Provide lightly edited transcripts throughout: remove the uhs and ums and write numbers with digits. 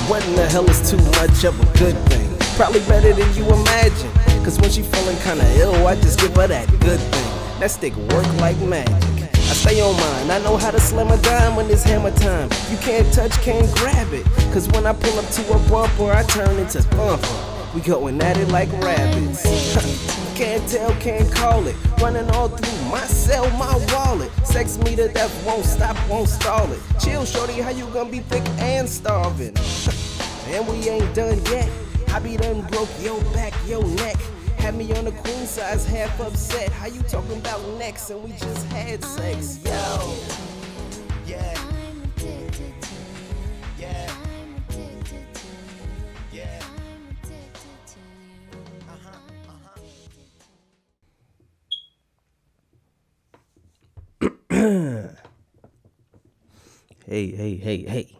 What in the hell is too much of a good thing? Probably better than you imagine. Cause when she feeling kinda ill, I just give her that good thing. That stick work like magic. I stay on mine, I know how to slam a dime when it's hammer time. You can't touch, can't grab it. Cause when I pull up to a bumper, I turn into thumper. We going at it like rabbits. Can't tell, can't call it. Running all through my cell, my wallet. Sex me to death, won't stop, won't stall it. Chill, shorty, how you gonna be thick and starving? And we ain't done yet. I be done broke your back, your neck. Had me on the queen size, half upset. How you talking about next and we just had sex? Yo. Yeah. Yeah. Yeah. Hey.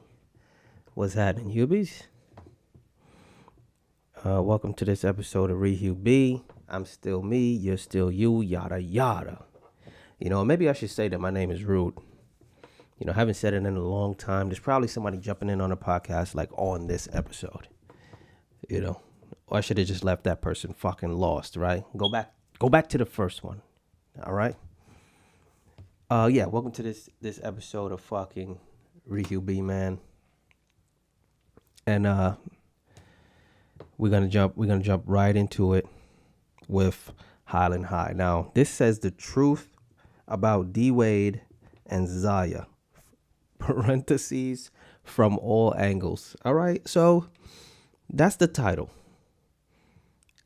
What's happening, Hubies? Welcome to this episode of RiHuBe. I'm still me, you're still you, yada yada. You know, maybe I should say that my name is rude. You know, I haven't said it in a long time. There's probably somebody jumping in on a podcast like on this episode. You know, or I should have just left that person fucking lost, right? Go back to the first one. All right. Yeah, welcome to this episode of fucking RiHuBe, man. And we're gonna jump right into it with Highland High. Now, this says the truth about D Wade and Zaya. Parentheses from all angles. All right, so that's the title.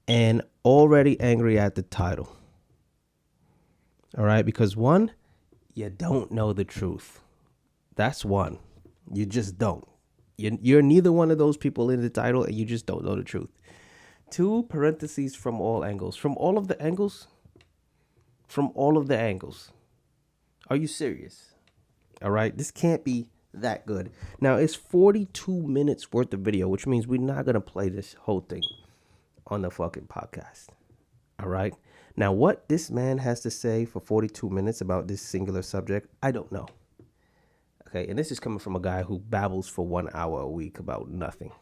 And already angry at the title. All right, because one, you don't know the truth. That's one. You just don't. You're neither one of those people in the title, and you just don't know the truth. Two, parentheses from all angles. From all of the angles? From all of the angles. Are you serious? All right? This can't be that good. Now, it's 42 minutes worth of video, which means we're not going to play this whole thing on the fucking podcast. All right? Now, what this man has to say for 42 minutes about this singular subject, I don't know. Okay, and this is coming from a guy who babbles for 1 hour a week about nothing.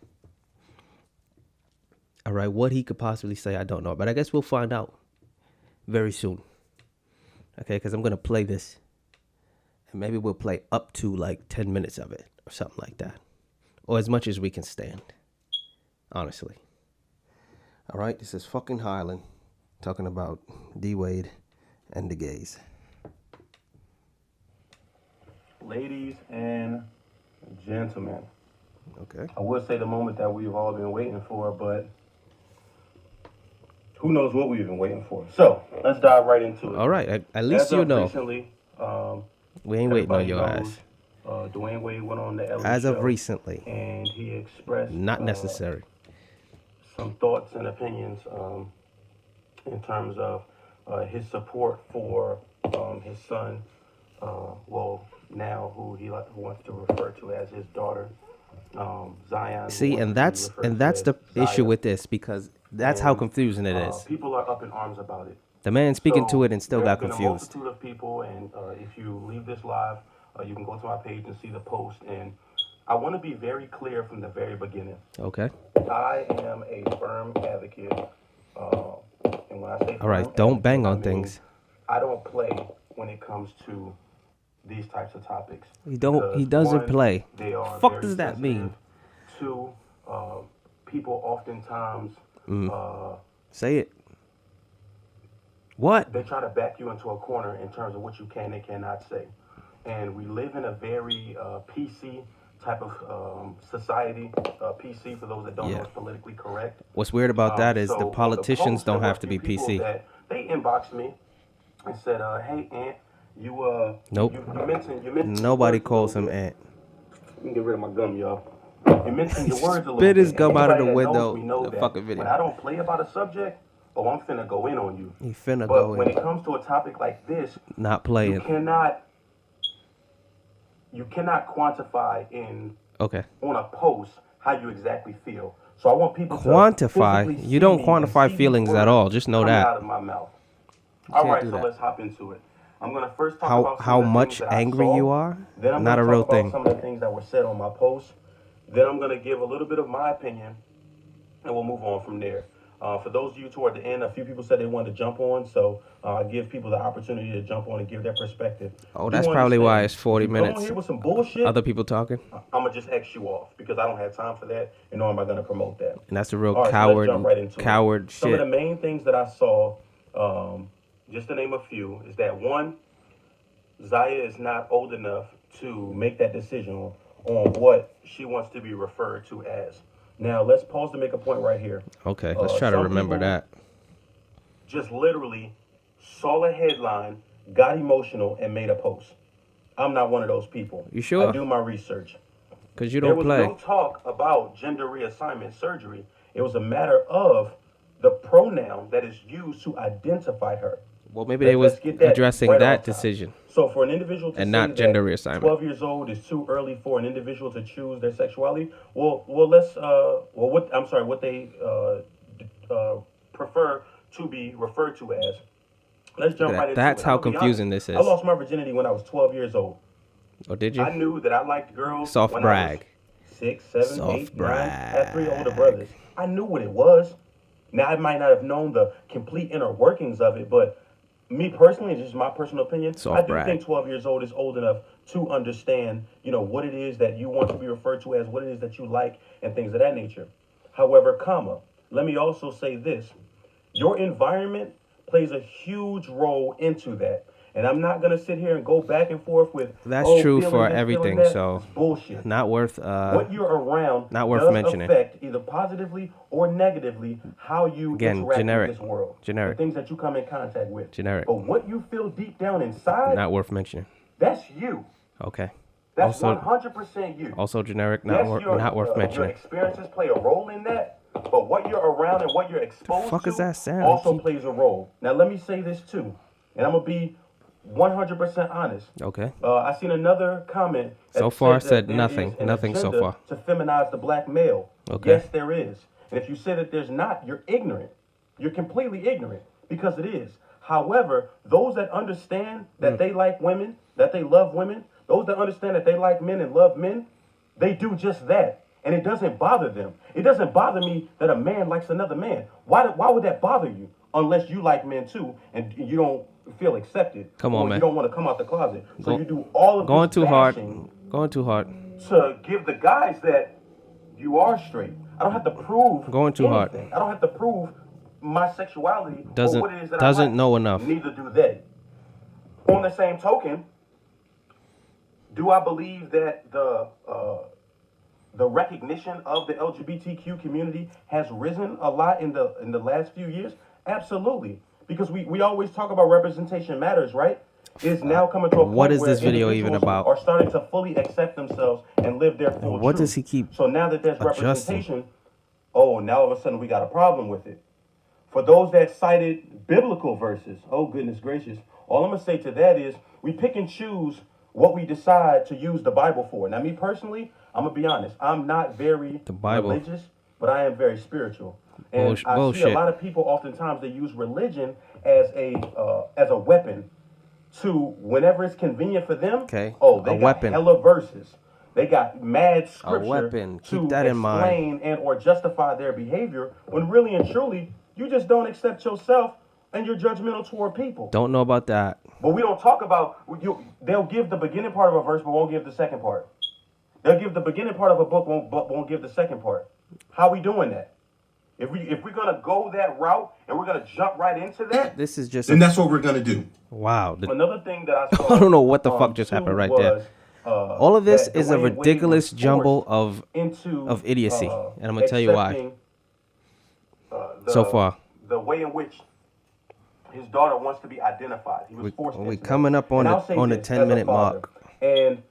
All right, what he could possibly say, I don't know. But I guess we'll find out very soon. Okay, because I'm going to play this. And maybe we'll play up to like 10 minutes of it or something like that. Or as much as we can stand. Honestly. All right, this is fucking Highland talking about D Wade and the gays. Ladies and gentlemen, okay. I would say the moment that we've all been waiting for, but who knows what we've been waiting for. So let's dive right into it. All right, at least you know. Recently, we ain't waiting on your ass. Dwayne Wade went on the Ellen As show, of recently, and he expressed not necessary. Some thoughts and opinions in terms of his support for his son. Now who he wants to refer to as his daughter, Zion. See, and that's the issue with this, because that's how confusing it is. People are up in arms about it. The man speaking to it and still got confused. There's been a multitude of people, and if you leave this live, you can go to my page and see the post. And I want to be very clear from the very beginning. Okay. I am a firm advocate, and when I say all right, don't bang on things. I don't play when it comes to these types of topics. He doesn't play. They are fuck does that mean? Two, people oftentimes say it. What? They try to back you into a corner in terms of what you can and cannot say. And we live in a very PC type of society. PC, for those that don't know, is politically correct. What's weird about that is the politicians don't have to be PC. They inboxed me and said, "Hey, Aunt, nope. You mentioned nobody calls him Aunt. Let me get rid of my gum, y'all. You mentioned your words a little bit. Spit his gum out of the window. The fucking video. When I don't play about a subject, I'm finna go in on you. He finna go in. But when it comes to a topic like this, not playing. You cannot quantify on a post how you exactly feel. So I want people to quantify. You don't quantify feelings at all. Just know that. Out of my mouth. All right, so let's hop into it. I'm gonna first talk about how much angry you are. Then I'm not a real thing. Some of the things that were said on my post, Then I'm going to give a little bit of my opinion, and we'll move on from there. For those of you toward the end, a few people said they wanted to jump on, so I give people the opportunity to jump on and give their perspective. Oh, that's probably why it's 40 minutes. Come on here with some bullshit. Other people talking. I'm gonna just X you off because I don't have time for that, and nor am I gonna promote that. And that's a real right, coward, so let's jump right into coward shit. Some of the main things that I saw, just to name a few, is that one, Zaya is not old enough to make that decision on what she wants to be referred to as. Now, let's pause to make a point right here. Okay, let's try to remember that. Just literally saw a headline, got emotional, and made a post. I'm not one of those people. You sure? I do my research. Because you don't play. There was no talk about gender reassignment surgery. It was a matter of the pronoun that is used to identify her. Well, maybe they was addressing right that decision. So for an individual to and say not gender reassignment. 12 years old is too early for an individual to choose their sexuality. What they prefer to be referred to as. Let's jump right into it. That's how confusing this is. I lost my virginity when I was 12 years old. Oh, did you? I knew that I liked girls. Soft when brag. I was 6, 7, Soft 8, brag. 9. I had 3 older brothers. I knew what it was. Now I might not have known the complete inner workings of it, but me personally, it's just my personal opinion. I do think 12 years old is old enough to understand, what it is that you want to be referred to as, what it is that you like, and things of that nature. However, let me also say this. Your environment plays a huge role into that. And I'm not going to sit here and go back and forth with, that's true for everything, so it's bullshit. Not worth what you're around not worth mentioning. Affect either positively or negatively how you interact generic. with this world. Generic. The things that you come in contact with. Generic. But what you feel deep down inside, not worth mentioning. That's you. Okay. That's also 100% you. Also generic, not worth mentioning. Your experiences play a role in that, but what you're around and what you're exposed to is that sound? Also plays a role. Now let me say this too, and I'm gonna be 100% honest. Okay. I seen another comment. So far said nothing. Nothing so far. To feminize the black male. Okay. Yes, there is. And if you say that there's not, you're ignorant. You're completely ignorant because it is. However, those that understand that they like women, that they love women, those that understand that they like men and love men, they do just that. And it doesn't bother them. It doesn't bother me that a man likes another man. Why would that bother you? Unless you like men too and you don't feel accepted. Come on, man. You don't want to come out the closet. So you do all of going this too hard. Going too hard. To give the guys that you are straight. I don't have to prove going too hard. I don't have to prove my sexuality or what it is that doesn't I like. know enough. Neither do they. On the same token, do I believe that the recognition of the LGBTQ community has risen a lot in the last few years? Absolutely. Because we always talk about representation matters, right? It's now coming to a point what is where this video even about? Are starting to fully accept themselves and live their full what truth. Does he keep So now that there's adjusting? representation, now all of a sudden we got a problem with it. For those that cited biblical verses, oh goodness gracious, all I'm gonna say to that is we pick and choose what we decide to use the Bible for. Now me personally, I'm gonna be honest, I'm not very religious, but I am very spiritual. And I see a lot of people oftentimes they use religion as a weapon to whenever it's convenient for them. Okay. Oh, they got hella verses. They got mad scripture Keep that in mind. Explain and or justify their behavior when really and truly you just don't accept yourself and you're judgmental toward people. Don't know about that. But we don't talk about they'll give the beginning part of a verse but won't give the second part. They'll give the beginning part of a book but won't give the second part. How we doing that? If we're gonna go that route and we're gonna jump right into that, this is just then that's what we're gonna do. Wow. Another thing that I saw, I don't know what the fuck just happened right there. All of this is a ridiculous jumble of idiocy, and I'm gonna tell you why. So far, the way in which his daughter wants to be identified, he was forced. We're coming up on the 10-minute mark. And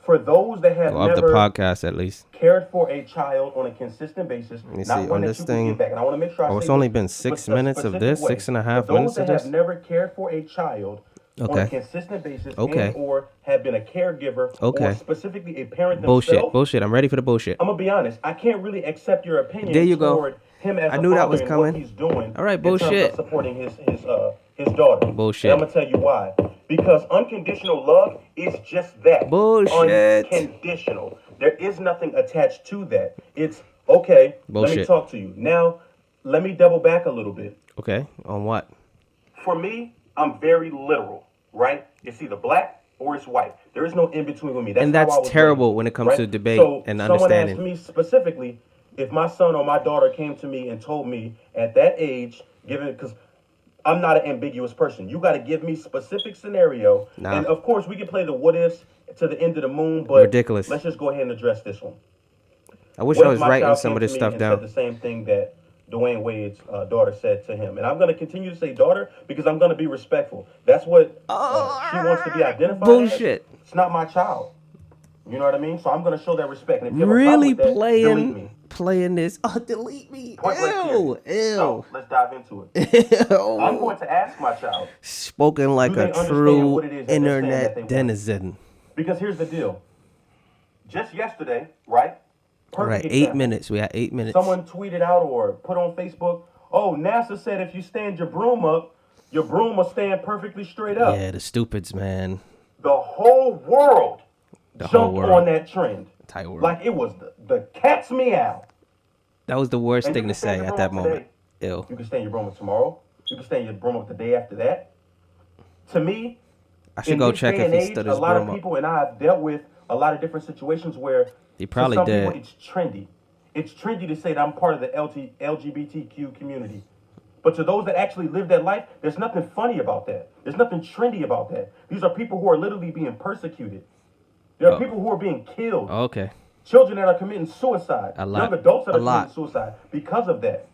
for those that have of the podcast, at least cared for a child on a consistent basis, let me see on this thing. And I want to make sure it's only been 6 minutes of this, 6.5 minutes of this. Those that have never cared for a child on a consistent basis, and or have been a caregiver, or specifically a parent themselves. Bullshit. I'm ready for the bullshit. I'm gonna be honest. I can't really accept your opinion. There you go. Toward him as I knew that was coming. What he's doing. All right, bullshit. Supporting his daughter. Bullshit. And I'm gonna tell you why. Because unconditional love is just that. Bullshit. Unconditional. There is nothing attached to that. It's okay. Bullshit. Let me talk to you now. Let me double back a little bit. Okay, on what? For me, I'm very literal, right? It's either black or it's white. There is no in between with me. And that's terrible raised, when it comes right? to debate so and understanding. Someone asked me specifically if my son or my daughter came to me and told me at that age, because I'm not an ambiguous person. You got to give me specific scenario. Nah. And of course, we can play the what ifs to the end of the moon, but ridiculous. Let's just go ahead and address this one. I wish I was writing some of this stuff down. Said the same thing that Dwayne Wade's daughter said to him. And I'm going to continue to say daughter because I'm going to be respectful. That's what she wants to be identified bullshit. As. It's not my child. You know what I mean? So I'm going to show that respect. And if you really that, playing this. Oh, delete me. Ew. So let's dive into it. I'm going to ask my child. Spoken like a true internet denizen. Because here's the deal. Just yesterday, right? Right, 8 minutes. We had 8 minutes. Someone tweeted out or put on Facebook, oh, NASA said if you stand your broom up, your broom will stand perfectly straight up. Yeah, the stupids, man. The whole world jumped on that trend. Entire world. Like it was the cat's meow. That was the worst thing to say at that moment. Ew. You can stand your broom up tomorrow. You can stand your broom up the day after that. To me, I should go check if he stood his broom up. A lot of people and I have dealt with a lot of different situations where he probably for some did. People, it's trendy. It's trendy to say that I'm part of the LGBTQ community. But to those that actually live that life, there's nothing funny about that. There's nothing trendy about that. These are people who are literally being persecuted. There are people who are being killed. Okay. Children that are committing suicide. A lot. Young adults that are committing suicide because of that.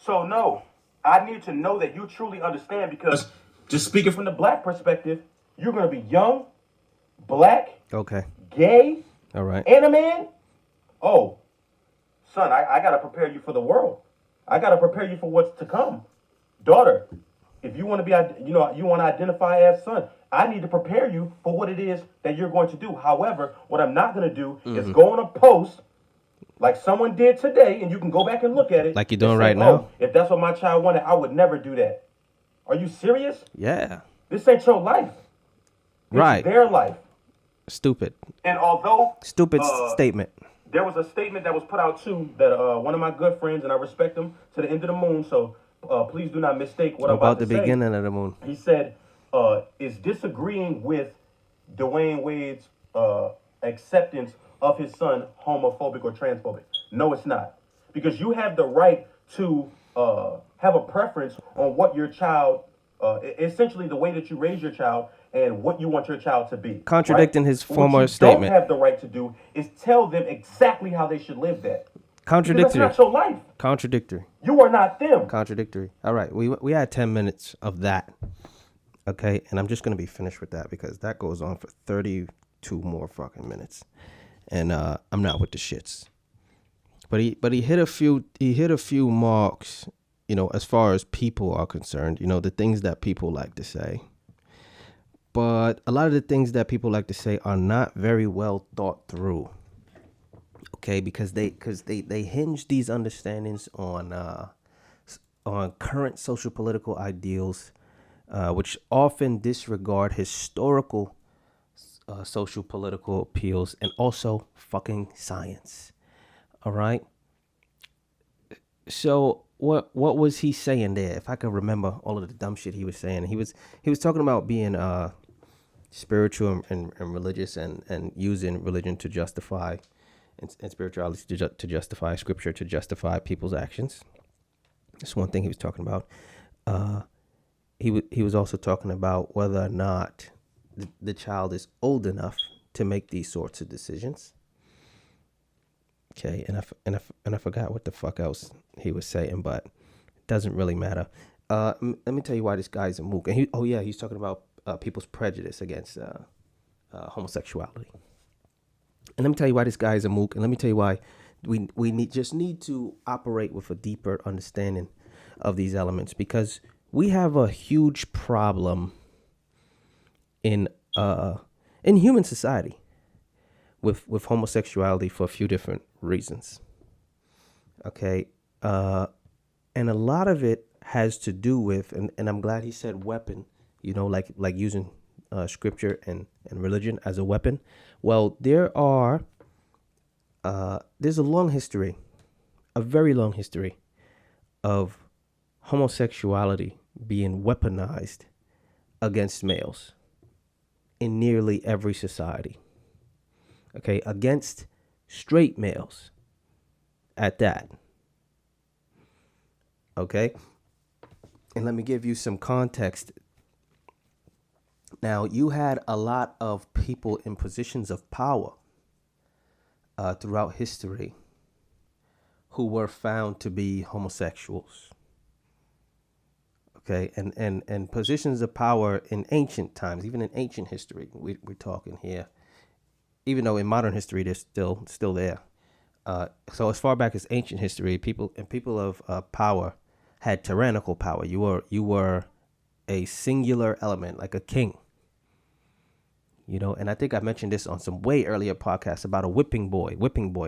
So no, I need to know that you truly understand because just speaking from the black perspective, you're going to be young, black, gay, all right, and a man. Oh, son, I got to prepare you for the world. I got to prepare you for what's to come. Daughter, if you want to be, you want to identify as son, I need to prepare you for what it is that you're going to do. However, what I'm not going to do is go on a post like someone did today, and you can go back and look at it. Like you're doing right now? If that's what my child wanted, I would never do that. Are you serious? Yeah. This ain't your life. It's their life. Stupid. And although... Stupid statement. There was a statement that was put out, too, that one of my good friends, and I respect him to the end of the moon, so please do not mistake what I'm about to say. About the beginning of the moon. He said, is disagreeing with Dwayne Wade's acceptance of his son homophobic or transphobic. No, it's not. Because you have the right to have a preference on what your child, essentially the way that you raise your child and what you want your child to be. Contradicting his former statement. What you don't have the right to do is tell them exactly how they should live that. Contradictory. Because that's not your life. Contradictory. You are not them. Contradictory. All right, we had 10 minutes of that. Okay, and I'm just going to be finished with that because that goes on for 32 more fucking minutes. And I'm not with the shits. But he hit a few marks, as far as people are concerned, the things that people like to say. But a lot of the things that people like to say are not very well thought through. Okay, because they hinge these understandings on current social political ideals, which often disregard historical social political appeals and also fucking science. All right. So what was he saying there? If I could remember all of the dumb shit he was saying, he was talking about being spiritual and religious and using religion to justify and spirituality to justify scripture, to justify people's actions. That's one thing he was talking about. He was also talking about whether or not the child is old enough to make these sorts of decisions. Okay, and I forgot what the fuck else he was saying, but it doesn't really matter. Let me tell you why this guy's a mook. And he's talking about people's prejudice against homosexuality. And let me tell you why this guy is a mook, and let me tell you why we need to operate with a deeper understanding of these elements, because we have a huge problem in human society with homosexuality for a few different reasons. Okay, and a lot of it has to do with, and I'm glad he said weapon, like using scripture and religion as a weapon. Well, there's a long history, a very long history of homosexuality being weaponized against males in nearly every society. Okay, against straight males at that. Okay, and let me give you some context. Now, you had a lot of people in positions of power throughout history who were found to be homosexuals. Okay, and positions of power in ancient times, even in ancient history, we're talking here. Even though in modern history they're still there. So as far back as ancient history, people of power had tyrannical power. You were a singular element, like a king. You know, and I think I mentioned this on some way earlier podcasts about a whipping boy,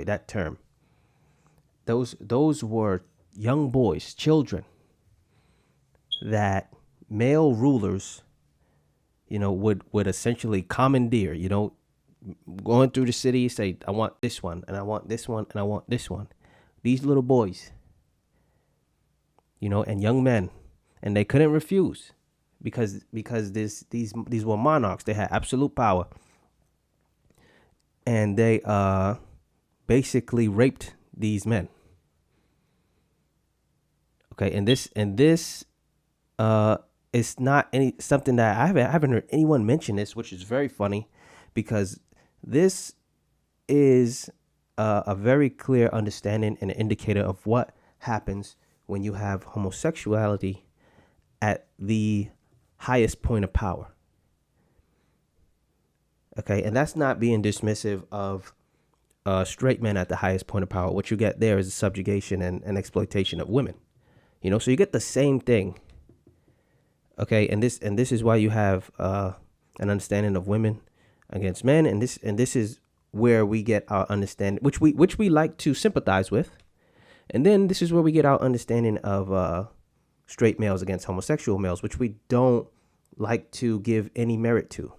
that term. Those were young boys, children that male rulers, you know, would essentially commandeer, you know, going through the city, say, I want this one, and I want this one, and I want this one. These little boys, you know, and young men, and they couldn't refuse because these were monarchs. They had absolute power, and they basically raped these men. Okay, and this is not something that I haven't heard anyone mention this, which is very funny, because this is a very clear understanding and an indicator of what happens when you have homosexuality at the highest point of power. Okay, and that's not being dismissive of straight men at the highest point of power. What you get there is a subjugation and exploitation of women. You know, so you get the same thing. Okay, and this is why you have an understanding of women against men, and this is where we get our understanding, which we like to sympathize with, and then this is where we get our understanding of straight males against homosexual males, which we don't like to give any merit to.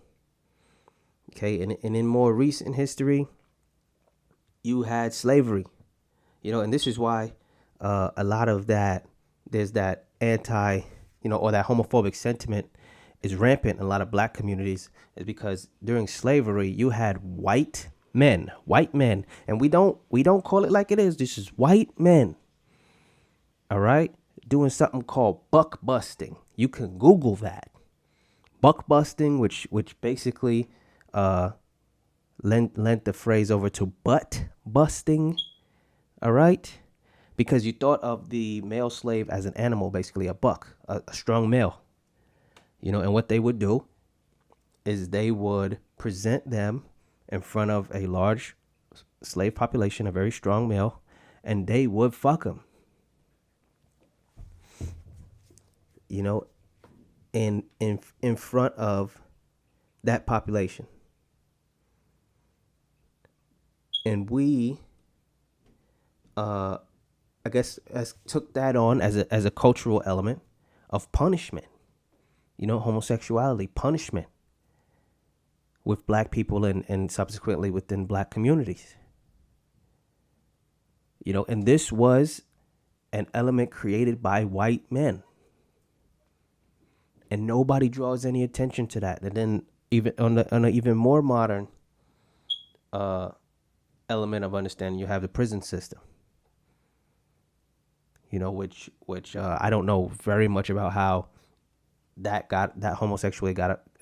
Okay, and in more recent history, you had slavery, you know, and this is why a lot of that, there's that anti, you know, or that homophobic sentiment is rampant in a lot of black communities, is because during slavery you had white men, and we don't call it like it is. This is white men, all right, doing something called buck busting. You can Google that, buck busting, which basically lent the phrase over to butt busting, all right, because you thought of the male slave as an animal, basically a buck, a strong male. You know, and what they would do is they would present them in front of a large slave population, a very strong male, and they would fuck them. You know, in front of that population. And we, I guess, took that on as a cultural element of punishment. You know, homosexuality, punishment with black people and subsequently within black communities. You know, and this was an element created by white men. And nobody draws any attention to that. And then even on an even more modern element of understanding, you have the prison system. You know, which I don't know very much about how that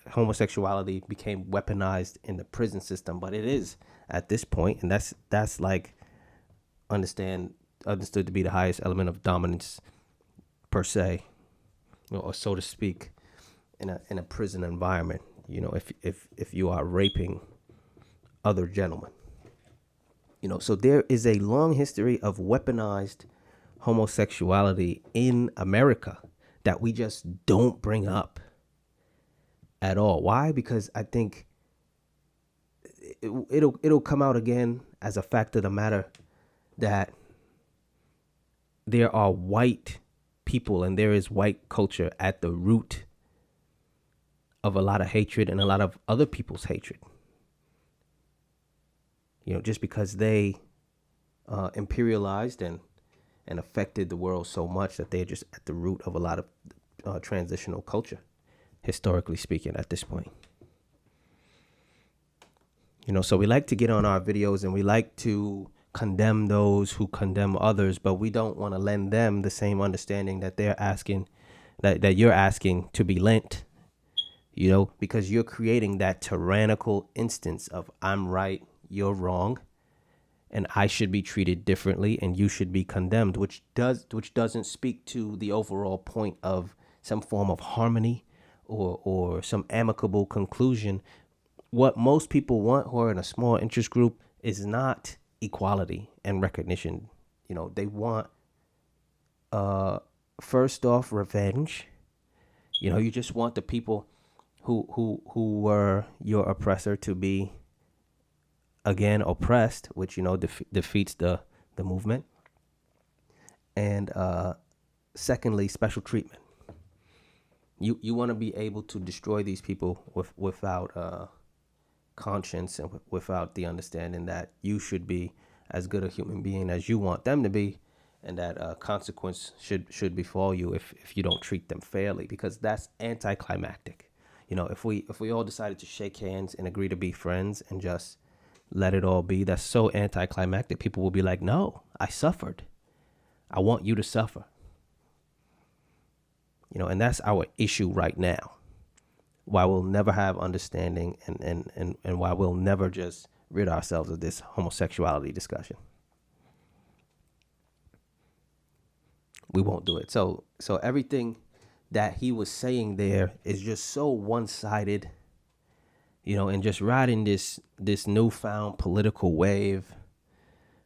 homosexuality became weaponized in the prison system, but it is at this point, and that's like understood to be the highest element of dominance per se, you know, or so to speak, in a prison environment. You know, if you are raping other gentlemen, you know, so there is a long history of weaponized homosexuality in America that we just don't bring up at all. Why? Because I think it'll come out again as a fact of the matter that there are white people and there is white culture at the root of a lot of hatred and a lot of other people's hatred. Just because they imperialized and affected the world so much that they're just at the root of a lot of transitional culture, historically speaking, at this point. So we like to get on our videos and we like to condemn those who condemn others, but we don't want to lend them the same understanding that they're asking, that you're asking to be lent, because you're creating that tyrannical instance of I'm right, you're wrong, and I should be treated differently and you should be condemned, which doesn't speak to the overall point of some form of harmony or some amicable conclusion. What most people want who are in a small interest group is not equality and recognition. They want, first off, revenge. You just want the people who were your oppressor to be again oppressed, which defeats the movement. And secondly, special treatment. You want to be able to destroy these people without conscience and without the understanding that you should be as good a human being as you want them to be, and that consequence should befall you if you don't treat them fairly, because that's anticlimactic. If we all decided to shake hands and agree to be friends and just let it all be, that's so anticlimactic. People will be like, no, I suffered, I want you to suffer. And that's our issue right now. Why we'll never have understanding and why we'll never just rid ourselves of this homosexuality discussion. We won't do it. So everything that he was saying there is just so one-sided, and just riding this newfound political wave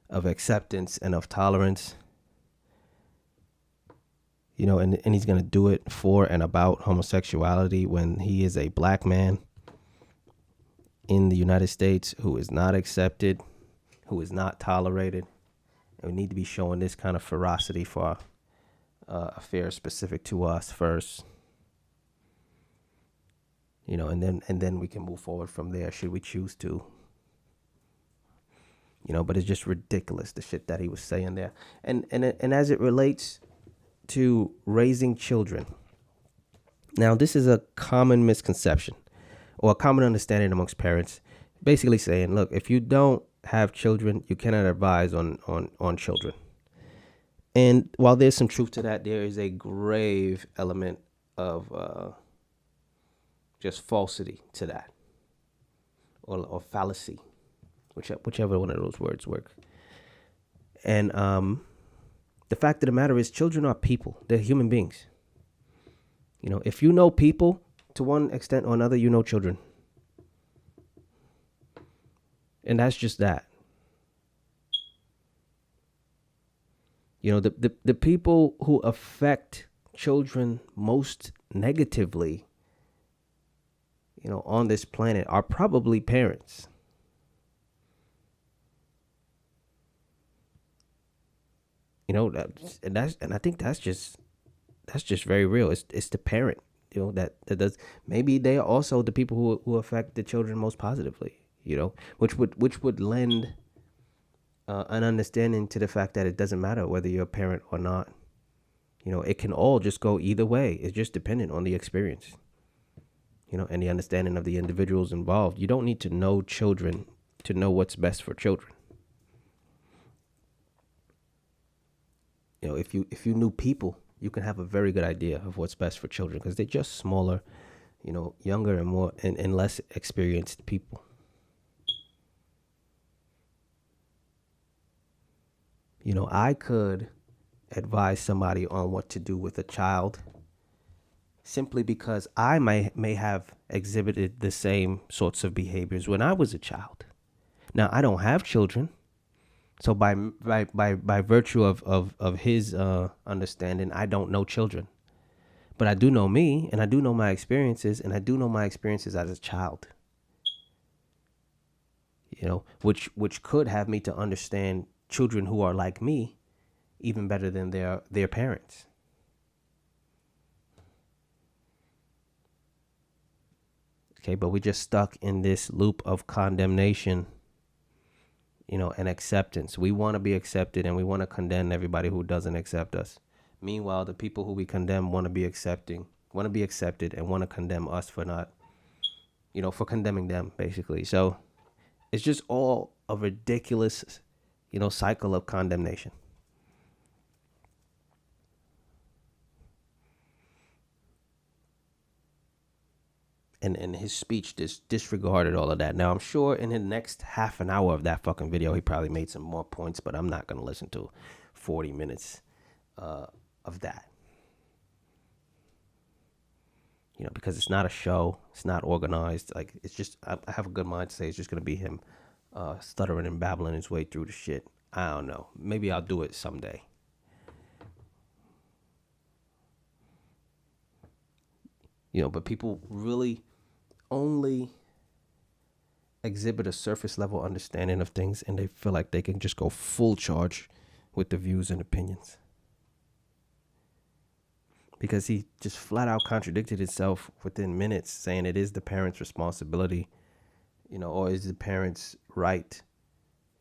of acceptance and of tolerance. And he's going to do it for and about homosexuality when he is a black man in the United States who is not accepted, who is not tolerated. And we need to be showing this kind of ferocity for affairs specific to us first. And then we can move forward from there should we choose to. But it's just ridiculous, the shit that he was saying there. And as it relates to raising children. Now, this is a common misconception or a common understanding amongst parents, basically saying, look, if you don't have children, you cannot advise on children. And while there's some truth to that, there is a grave element of just falsity to that, or fallacy, whichever one of those words work. And the fact of the matter is, children are people. They're human beings. If you know people, to one extent or another, you know children. And that's just that. The people who affect children most negatively, on this planet are probably parents. And I think that's just very real. It's the parent, that does. Maybe they are also the people who affect the children most positively, which would lend an understanding to the fact that it doesn't matter whether you're a parent or not. It can all just go either way. It's just dependent on the experience, and the understanding of the individuals involved. You don't need to know children to know what's best for children. If you knew people, you can have a very good idea of what's best for children, because they're just smaller, younger and more and less experienced people. I could advise somebody on what to do with a child simply because I may have exhibited the same sorts of behaviors when I was a child. Now, I don't have children. So by virtue of his understanding, I don't know children. But I do know me, and I do know my experiences, and I do know my experiences as a child. Which could have me to understand children who are like me even better than their parents. Okay, but we're just stuck in this loop of condemnation, and acceptance. We want to be accepted, and we want to condemn everybody who doesn't accept us. Meanwhile, the people who we condemn want to be accepted, and want to condemn us for not, for condemning them, basically. So it's just all a ridiculous, cycle of condemnation. And his speech disregarded all of that. Now, I'm sure in the next half an hour of that fucking video, he probably made some more points, but I'm not going to listen to 40 minutes of that. Because it's not a show. It's not organized. Like, it's just, I have a good mind to say it's just going to be him stuttering and babbling his way through the shit. I don't know. Maybe I'll do it someday. But people really only exhibit a surface level understanding of things, and they feel like they can just go full charge with the views and opinions. Because he just flat out contradicted himself within minutes, saying it is the parent's responsibility, or is the parent's right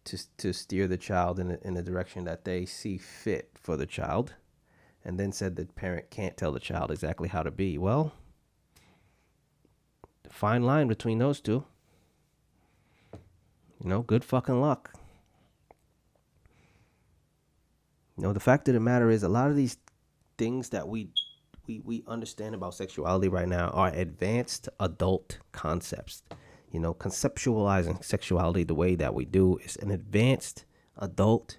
to steer the child in the direction that they see fit for the child, and then said the parent can't tell the child exactly how to be. Well, fine line between those two. Good fucking luck. The fact of the matter is, a lot of these things that we understand about sexuality right now are advanced adult concepts. Conceptualizing sexuality the way that we do is an advanced adult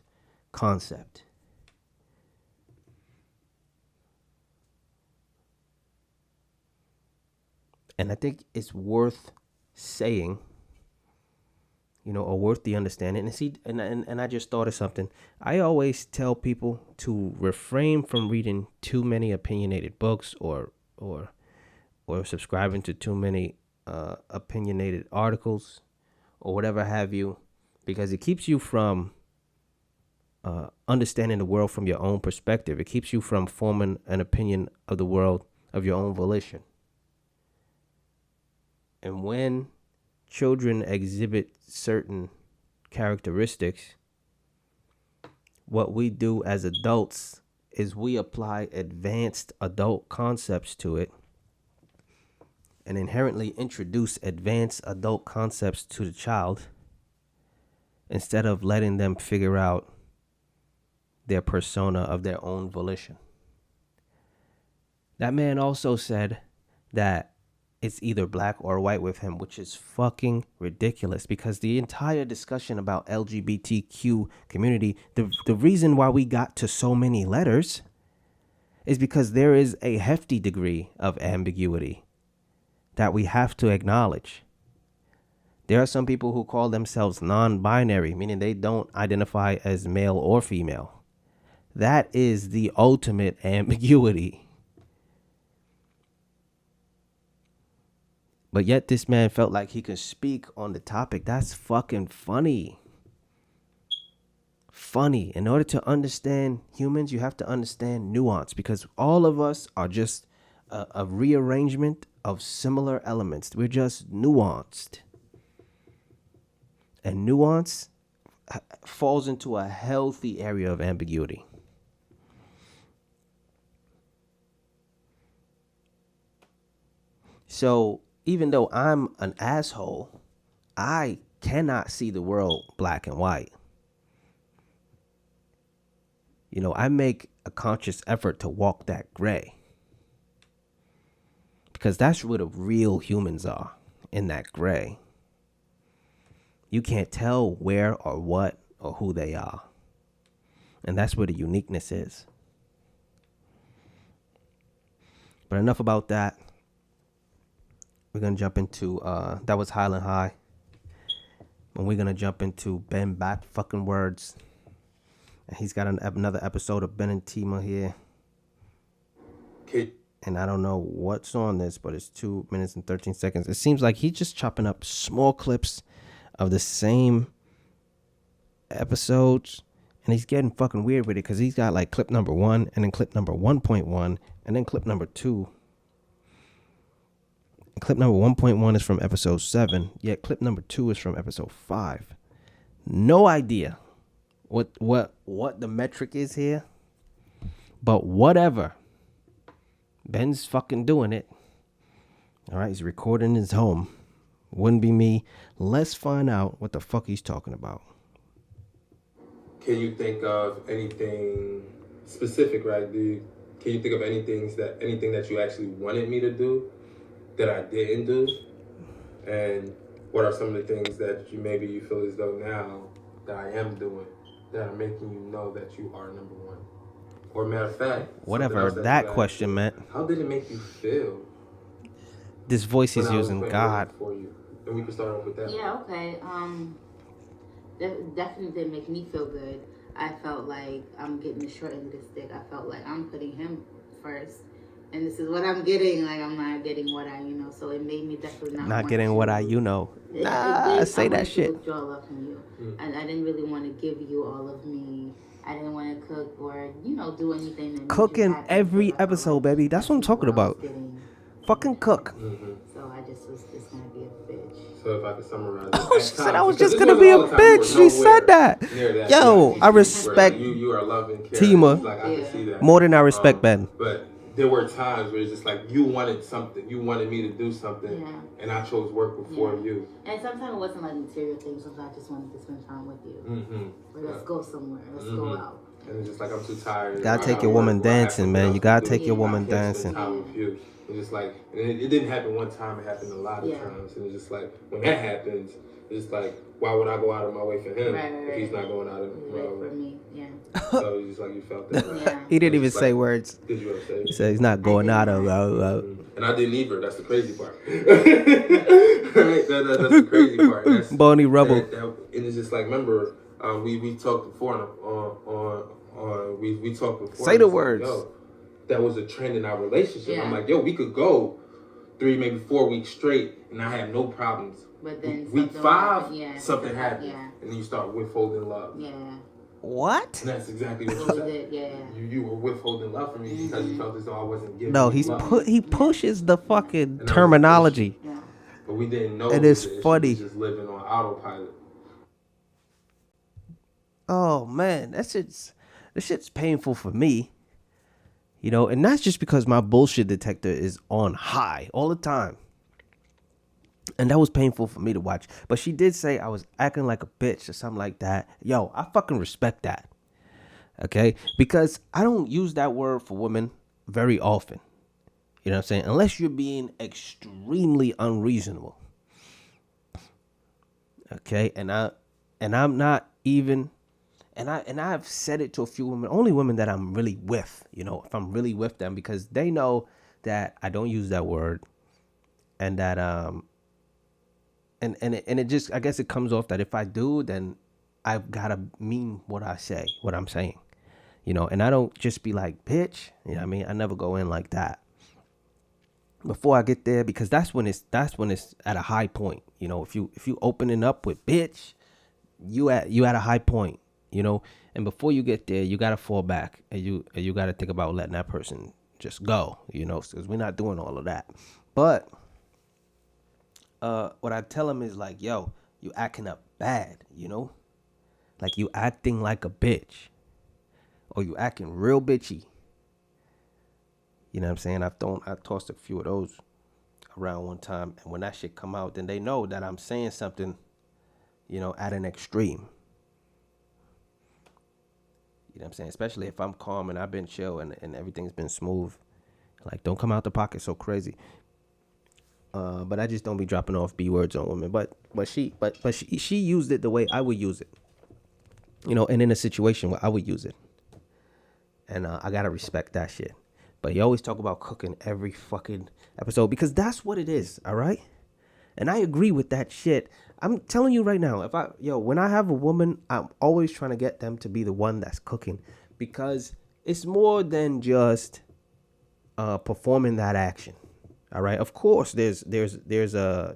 concept. And I think it's worth saying, or worth the understanding. And I just thought of something. I always tell people to refrain from reading too many opinionated books or subscribing to too many opinionated articles or whatever have you, because it keeps you from understanding the world from your own perspective. It keeps you from forming an opinion of the world of your own volition. And when children exhibit certain characteristics, what we do as adults is we apply advanced adult concepts to it and inherently introduce advanced adult concepts to the child instead of letting them figure out their persona of their own volition. That man also said that it's either black or white with him, which is fucking ridiculous, because the entire discussion about LGBTQ community, the reason why we got to so many letters is because there is a hefty degree of ambiguity that we have to acknowledge. There are some people who call themselves non-binary, meaning they don't identify as male or female. That is the ultimate ambiguity. But yet this man felt like he could speak on the topic. That's fucking funny. Funny. In order to understand humans, you have to understand nuance, because all of us are just a rearrangement of similar elements. We're just nuanced. And nuance falls into a healthy area of ambiguity. So even though I'm an asshole, I cannot see the world black and white. I make a conscious effort to walk that gray, because that's where the real humans are, in that gray. You can't tell where or what or who they are. And that's where the uniqueness is. But enough about that. We're going to jump into, that was Highland High. And we're going to jump into Ben Back fucking Words. And he's got another episode of Ben and Tima here. And I don't know what's on this, but it's 2 minutes and 13 seconds. It seems like he's just chopping up small clips of the same episodes. And he's getting fucking weird with it, because he's got like clip number 1 and then clip number 1.1 and then clip number 2. Clip number 1.1 is from episode 7. Yet clip number 2 is from episode 5. No idea what the metric is here. But whatever. Ben's fucking doing it. All right, he's recording his home. Wouldn't be me. Let's find out what the fuck he's talking about. Can you think of anything specific, right? Can you think of anything that you actually wanted me to do that I didn't do? And what are some of the things that you feel as though now that I am doing that are making you know that you are number one? Or matter of fact, whatever that question meant. How did it make you feel? This voice he's using, God. For you? And we can start off with that. Yeah, okay. That definitely didn't make me feel good. I felt like I'm getting the short end of the stick. I felt like I'm putting him first. And this is what I'm getting. Like, I'm not getting what I, so it made me definitely not getting what I, say that shit. Withdraw love from you. And I didn't really want to give you all of me. I didn't want to cook or, do anything. That cooking every episode, baby. That's what I'm talking about. Fucking cook. So I just was just going to be a bitch. So if I could summarize it. Oh, she said I was just going to be a bitch. She said that. Yo, I respect you are loving Tima like, I can see that. More than I respect Ben. But there were times where it's just like you wanted something. You wanted me to do something. Yeah. And I chose work before you. And sometimes it wasn't like material things. Sometimes I just wanted to spend time with you. Let's go somewhere. Let's go out. And it's just like I'm too tired. You gotta take your woman dancing, man. You gotta take your woman dancing. It's just like, and it didn't happen one time. It happened a lot of times. And it's just like, when that happens, it's just like, why would I go out of my way for him if he's not going out of my way for me? Yeah. So it's just like you felt that. Right? Yeah. He didn't even say words. Did you ever say? He said he's not going out of. And I didn't either. That's the crazy part. Right? That's the crazy part. That's, Bony rubble. And it's just like, remember, we talked before on we talked before. Say the words. Like, that was a trend in our relationship. Yeah. I'm like, we could go 3, maybe 4 weeks straight, and I have no problems. But then week 5, something happened, and then you start withholding love. Yeah. What? And that's exactly what you said. Yeah. You were withholding love from me because you felt as though I wasn't giving. No, he pushes the fucking terminology. Yeah. But we didn't know. It is funny. Just living on autopilot. Oh man, this shit's painful for me. And that's just because my bullshit detector is on high all the time. And that was painful for me to watch. But she did say I was acting like a bitch or something like that. Yo, I fucking respect that. Okay? Because I don't use that word for women very often. You know what I'm saying? Unless you're being extremely unreasonable. Okay? And I'm not even... And I've said it to a few women, only women that I'm really with, if I'm really with them, because they know that I don't use that word, and that and it just, I guess it comes off that if I do, then I've gotta mean what I say, what I'm saying, and I don't just be like, bitch, I mean, I never go in like that before I get there, because that's when it's at a high point, if you opening up with bitch, you at a high point. And before you get there, you got to fall back and you got to think about letting that person just go, because we're not doing all of that. But what I tell them is like, yo, you acting up bad, like you acting like a bitch, or you acting real bitchy. You know what I'm saying? I tossed a few of those around one time. And when that shit come out, then they know that I'm saying something, at an extreme. You know what I'm saying? Especially if I'm calm and I've been chill and everything's been smooth. Like, don't come out the pocket so crazy. But I just don't be dropping off B words on women. But she used it the way I would use it. And in a situation where I would use it. And I gotta respect that shit. But you always talk about cooking every fucking episode because that's what it is, all right? And I agree with that shit. I'm telling you right now, when I have a woman, I'm always trying to get them to be the one that's cooking, because it's more than just performing that action. All right. Of course, there's a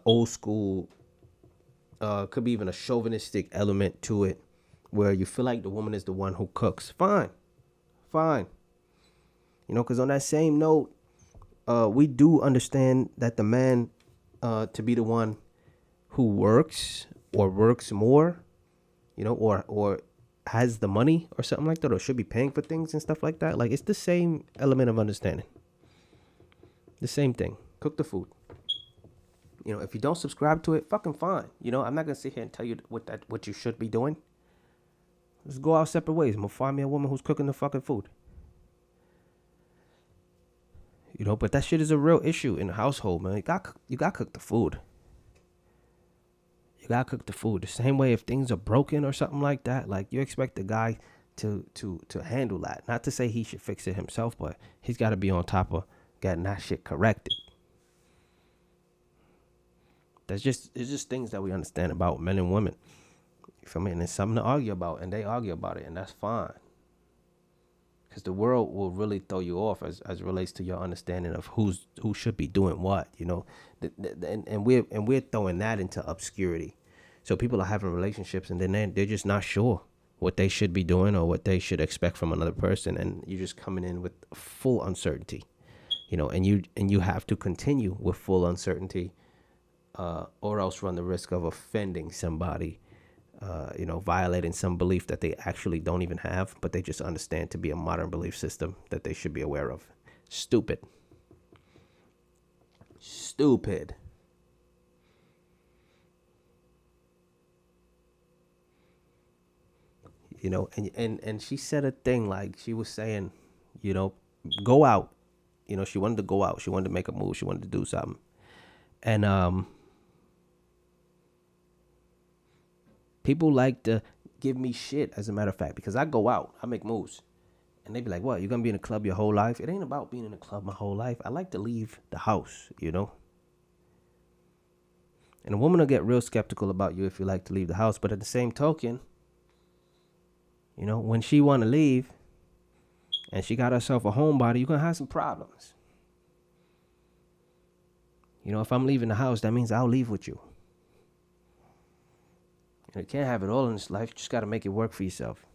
old school, could be even a chauvinistic element to it, where you feel like the woman is the one who cooks. Fine. Because on that same note, we do understand that the man to be the one who works or works more, or has the money or something like that, or should be paying for things and stuff like that. Like, it's the same element of understanding. The same thing. Cook the food. If you don't subscribe to it, fucking fine. I'm not gonna sit here and tell you what you should be doing. Let's go our separate ways. I'm gonna find me a woman who's cooking the fucking food. But that shit is a real issue in the household, man. You gotta cook the food. You gotta cook the food. The same way if things are broken or something like that, like you expect the guy to handle that. Not to say he should fix it himself, but he's gotta be on top of getting that shit corrected. It's just things that we understand about men and women. You feel me? And it's something to argue about, and they argue about it, and that's fine. Because the world will really throw you off as it relates to your understanding of who should be doing what, and we're throwing that into obscurity. So people are having relationships, and then they're just not sure what they should be doing or what they should expect from another person, and you're just coming in with full uncertainty, and you have to continue with full uncertainty, or else run the risk of offending somebody. Violating some belief that they actually don't even have, but they just understand to be a modern belief system that they should be aware of. Stupid. And she said a thing like she was saying, go out. She wanted to go out. She wanted to make a move. She wanted to do something. And people like to give me shit, as a matter of fact, because I go out, I make moves. And they be like, what, you're going to be in a club your whole life? It ain't about being in a club my whole life. I like to leave the house, And a woman will get real skeptical about you if you like to leave the house. But at the same token, when she want to leave and she got herself a homebody, you're going to have some problems. If I'm leaving the house, that means I'll leave with you. You can't have it all in this life. You just got to make it work for yourself.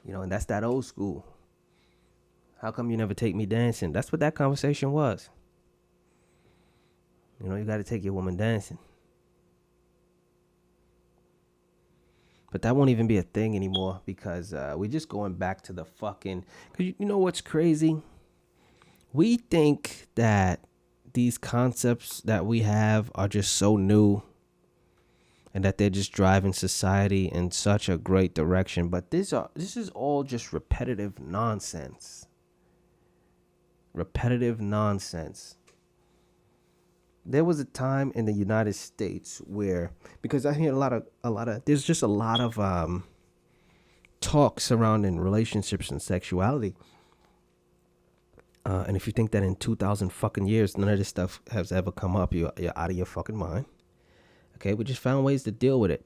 And that's that old school. How come you never take me dancing? That's what that conversation was. You got to take your woman dancing. But that won't even be a thing anymore because we're just going back to the fucking... Because you know what's crazy? We think that these concepts that we have are just so new and that they're just driving society in such a great direction. But this is all just repetitive nonsense. Repetitive nonsense. There was a time in the United States where, because I hear a lot of, there's just a lot of talk surrounding relationships and sexuality. And if you think that in 2,000 fucking years, none of this stuff has ever come up, you're out of your fucking mind. Okay, we just found ways to deal with it,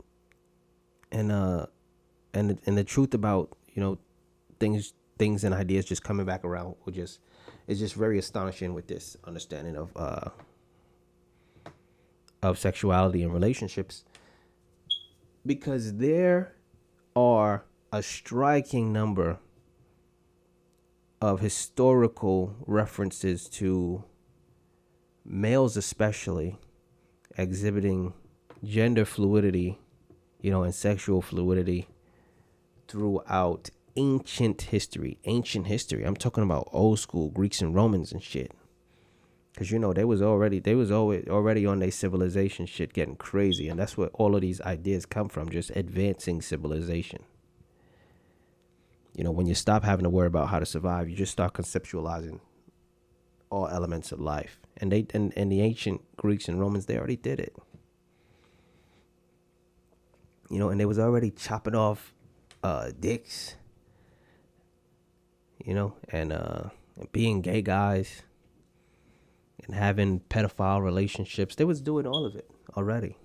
and the truth about things and ideas just coming back around, is just very astonishing with this understanding of sexuality and relationships, because there are a striking number of historical references to males, especially exhibiting gender fluidity, and sexual fluidity throughout ancient history. I'm talking about old school Greeks and Romans and shit. Because, they was already on their civilization shit getting crazy. And that's where all of these ideas come from, just advancing civilization. When you stop having to worry about how to survive, you just start conceptualizing all elements of life. And the ancient Greeks and Romans, they already did it. And they was already chopping off dicks, and being gay guys and having pedophile relationships. They was doing all of it already.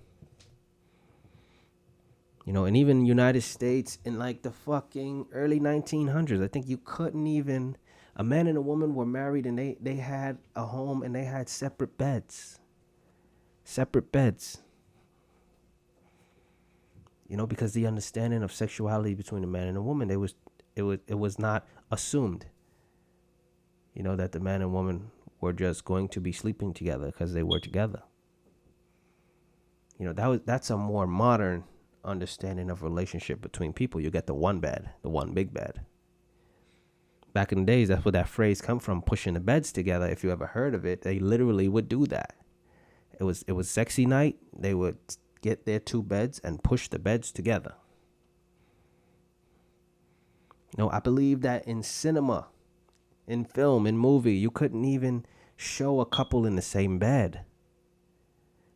And even United States in like the fucking early 1900s, I think you couldn't even, a man and a woman were married and they had a home and they had separate beds. Because the understanding of sexuality between a man and a woman, it was not assumed. that the man and woman were just going to be sleeping together because they were together. That's a more modern understanding of relationship between people. You get the one bed, the one big bed. Back in the days, that's where that phrase come from, pushing the beds together. If you ever heard of it, they literally would do that. It was sexy night. They would get their two beds and push the beds together. I believe that in cinema, in film, in movie, you couldn't even show a couple in the same bed.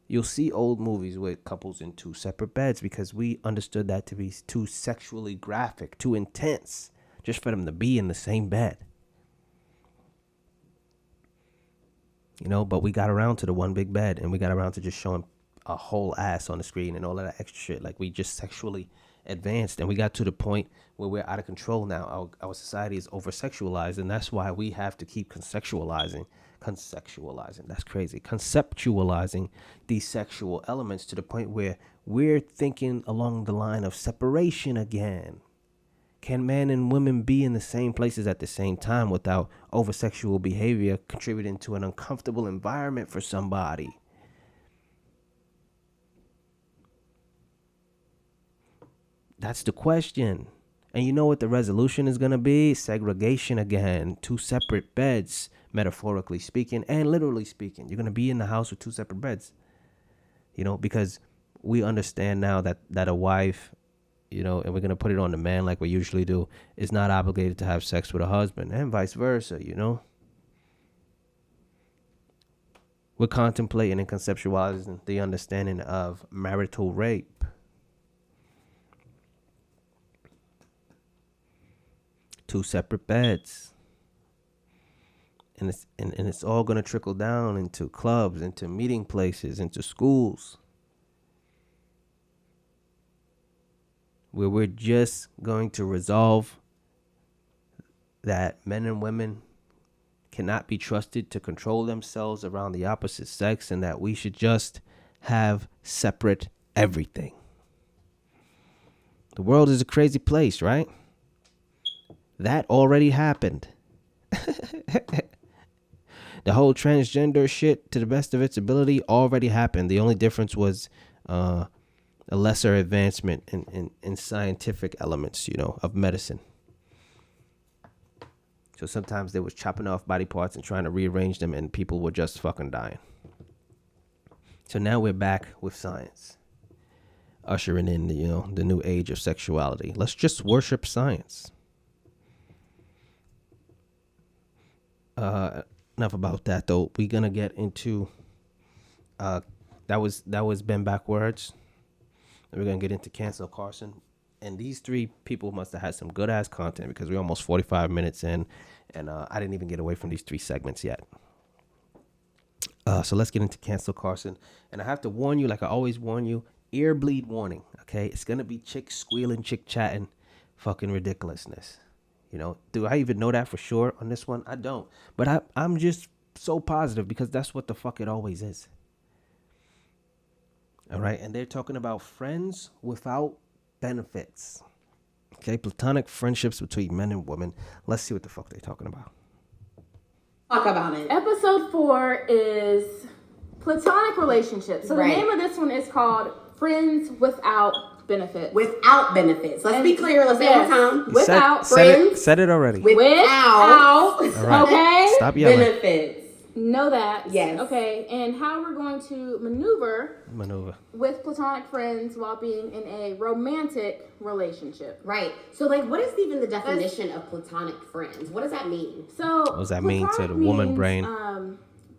You'll see old movies with couples in two separate beds because we understood that to be too sexually graphic, too intense, just for them to be in the same bed. But we got around to the one big bed, and we got around to just showing a whole ass on the screen and all of that extra shit. Like, we just sexually advanced, and we got to the point where we're out of control now. Our society is over-sexualized, and that's why we have to keep conceptualizing, that's crazy, conceptualizing these sexual elements to the point where we're thinking along the line of separation again. Can men and women be in the same places at the same time without over-sexual behavior contributing to an uncomfortable environment for somebody? That's the question. And you know what the resolution is going to be? Segregation again. Two separate beds, metaphorically speaking and literally speaking. You're going to be in the house with two separate beds. Because we understand now that a wife, and we're going to put it on the man like we usually do, is not obligated to have sex with a husband, and vice versa, We're contemplating and conceptualizing the understanding of marital rape. Two separate beds. And it's all going to trickle down into clubs, into meeting places, into schools, where we're just going to resolve that men and women cannot be trusted to control themselves around the opposite sex, and that we should just have separate everything. The world is a crazy place, right? That already happened. The whole transgender shit, to the best of its ability, already happened. The only difference was a lesser advancement in scientific elements, of medicine. So sometimes they was chopping off body parts and trying to rearrange them, and people were just fucking dying. So now we're back with science, ushering in the new age of sexuality. Let's just worship science. Enough about that, though. We're gonna get into that was Ben Backwards. And we're gonna get into Cancel Carson. And these three people must have had some good ass content, because we're almost 45 minutes in, and I didn't even get away from these three segments yet. So let's get into Cancel Carson. And I have to warn you, like I always warn you, ear bleed warning. Okay, it's gonna be chick squealing, chick chatting, fucking ridiculousness. Do I even know that for sure on this one? I don't. But I'm just so positive, because that's what the fuck it always is. All right. And they're talking about friends without benefits. Okay. Platonic friendships between men and women. Let's see what the fuck they're talking about. Talk about it. Episode 4 is platonic relationships. So the name of this one is called Friends Without Benefits. Without benefits. Let's be clear. Let's say it one time. Without friends. Said it already. Without. Right. Okay. Stop yelling. Benefits. Know that. Yes. Okay. And how we're going to maneuver with platonic friends while being in a romantic relationship. Right. So, what is even the definition of platonic friends? What does that mean? So, what does that mean to the woman brain?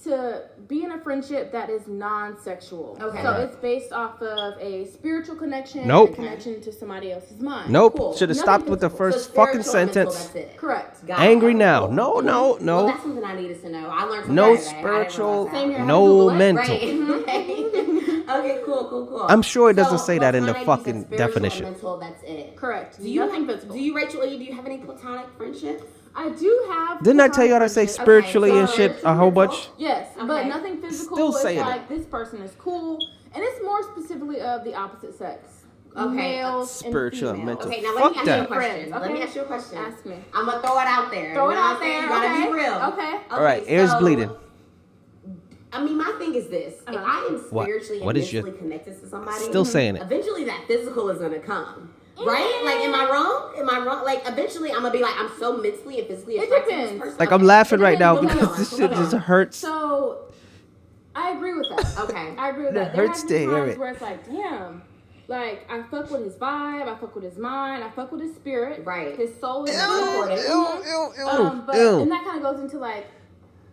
To be in a friendship that is non-sexual. Okay. So it's based off of a spiritual connection, Nope. a connection to somebody else's mind. Nope. Cool. Should have stopped with the first fucking sentence. That's it. Correct. Angry now. No. Well, that's something I needed to know. I learned something. No today. spiritual, Same here. no mental. Right. Okay, cool. I'm sure it doesn't say that in the platonic, fucking you said spiritual definition. and mental, that's it. Correct. Nothing physical. Rachel E., do you have any platonic friendships? I do have. Didn't I tell you how to say platonic spiritually Okay, and so shit a whole bunch? Yes, but Okay. nothing physical. Still It's saying like this person is cool, and it's more specifically of the opposite sex. males spiritual and mental. Okay, now let me ask you a question. Friends. Okay. Let me ask you a question. Ask me. I'm gonna throw it out there. Throw it out there. You gotta be real. Okay. All right, ears bleeding. I mean, my thing is this: if I am spiritually and mentally connected to somebody, still saying it. Eventually, that physical is gonna come. Right? Like, am I wrong? Am I wrong? Like, eventually, I'm gonna be like, I'm so mentally and physically attracted to this person. Like, I'm laughing right now because this shit just hurts. So, I agree with that. Okay. I agree with That that. There hurts has to been hear times it. where it's like, damn. Like, I fuck with his vibe, I fuck with his mind, I fuck with his spirit. Right. His soul is supported. and that kind of goes into like,